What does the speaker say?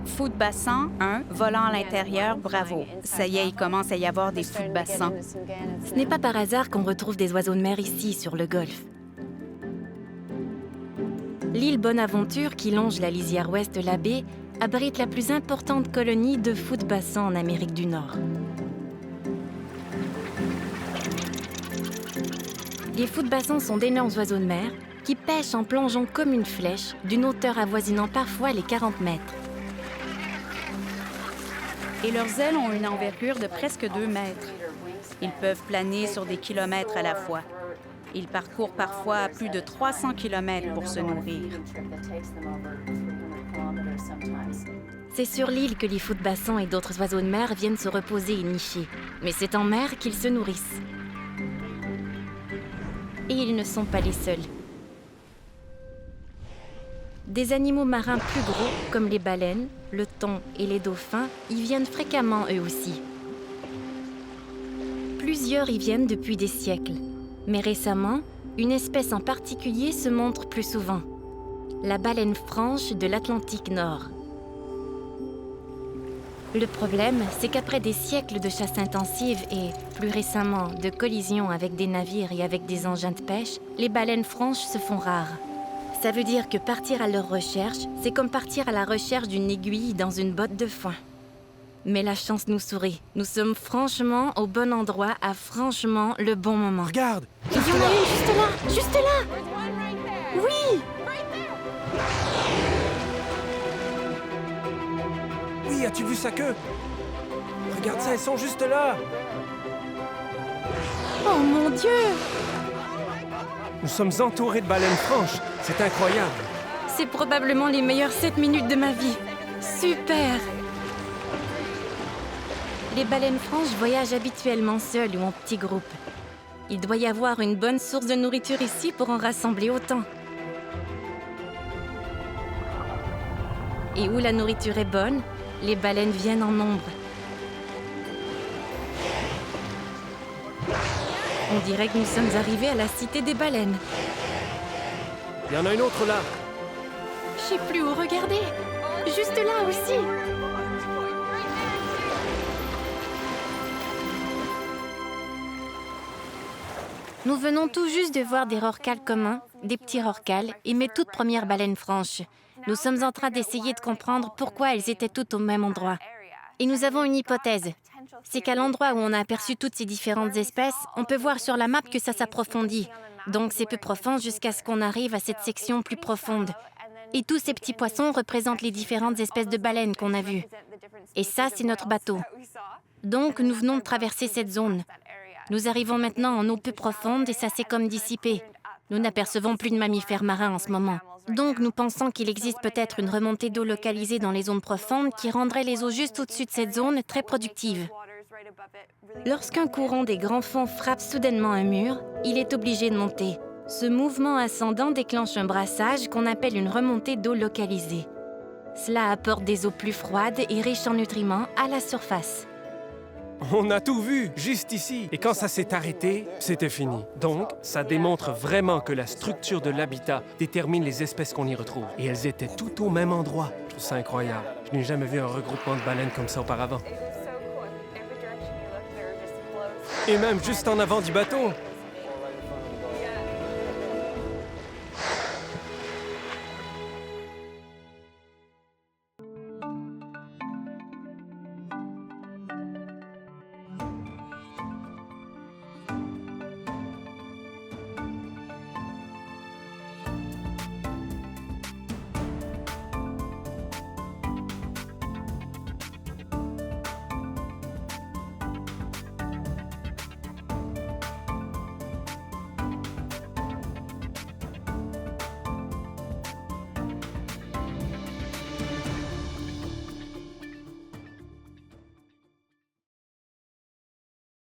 Fous de bassin 1, volant à l'intérieur, bravo. Ça y est, il commence à y avoir des fous de bassin. Ce n'est pas par hasard qu'on retrouve des oiseaux de mer ici, sur le golfe. L'île Bonaventure, qui longe la lisière ouest de la baie, abrite la plus importante colonie de fous de bassin en Amérique du Nord. Les fous de bassin sont d'énormes oiseaux de mer qui pêchent en plongeant comme une flèche, d'une hauteur avoisinant parfois les 40 mètres. Et leurs ailes ont une envergure de presque 2 mètres. Ils peuvent planer sur des kilomètres à la fois. Ils parcourent parfois plus de 300 kilomètres pour se nourrir. C'est sur l'île que les fous de bassin et d'autres oiseaux de mer viennent se reposer et nicher. Mais c'est en mer qu'ils se nourrissent. Et ils ne sont pas les seuls. Des animaux marins plus gros, comme les baleines, le thon et les dauphins, y viennent fréquemment eux aussi. Plusieurs y viennent depuis des siècles. Mais récemment, une espèce en particulier se montre plus souvent. La baleine franche de l'Atlantique Nord. Le problème, c'est qu'après des siècles de chasse intensive et, plus récemment, de collisions avec des navires et avec des engins de pêche, les baleines franches se font rares. Ça veut dire que partir à leur recherche, c'est comme partir à la recherche d'une aiguille dans une botte de foin. Mais la chance nous sourit. Nous sommes franchement au bon endroit à franchement le bon moment. Regarde! Il y en a une juste là! Juste là! Oui! Oui, as-tu vu sa queue? Regarde ça, elles sont juste là! Oh mon Dieu! Nous sommes entourés de baleines franches. C'est incroyable. C'est probablement les meilleures 7 minutes de ma vie. Super! Les baleines franches voyagent habituellement seules ou en petits groupes. Il doit y avoir une bonne source de nourriture ici pour en rassembler autant. Et où la nourriture est bonne, les baleines viennent en nombre. On dirait que nous sommes arrivés à la cité des baleines. Il y en a une autre là. Je sais plus où regarder. Juste là aussi. Nous venons tout juste de voir des rorquals communs, des petits rorquals et mes toutes premières baleines franches. Nous sommes en train d'essayer de comprendre pourquoi elles étaient toutes au même endroit. Et nous avons une hypothèse. C'est qu'à l'endroit où on a aperçu toutes ces différentes espèces, on peut voir sur la map que ça s'approfondit. Donc c'est peu profond jusqu'à ce qu'on arrive à cette section plus profonde. Et tous ces petits poissons représentent les différentes espèces de baleines qu'on a vues. Et ça, c'est notre bateau. Donc nous venons de traverser cette zone. Nous arrivons maintenant en eau peu profonde et ça s'est comme dissipé. Nous n'apercevons plus de mammifères marins en ce moment. Donc nous pensons qu'il existe peut-être une remontée d'eau localisée dans les zones profondes qui rendrait les eaux juste au-dessus de cette zone très productives. Lorsqu'un courant des grands fonds frappe soudainement un mur, il est obligé de monter. Ce mouvement ascendant déclenche un brassage qu'on appelle une remontée d'eau localisée. Cela apporte des eaux plus froides et riches en nutriments à la surface. On a tout vu, juste ici. Et quand ça s'est arrêté, c'était fini. Donc, ça démontre vraiment que la structure de l'habitat détermine les espèces qu'on y retrouve. Et elles étaient toutes au même endroit. Je trouve ça incroyable. Je n'ai jamais vu un regroupement de baleines comme ça auparavant. Et même juste en avant du bateau.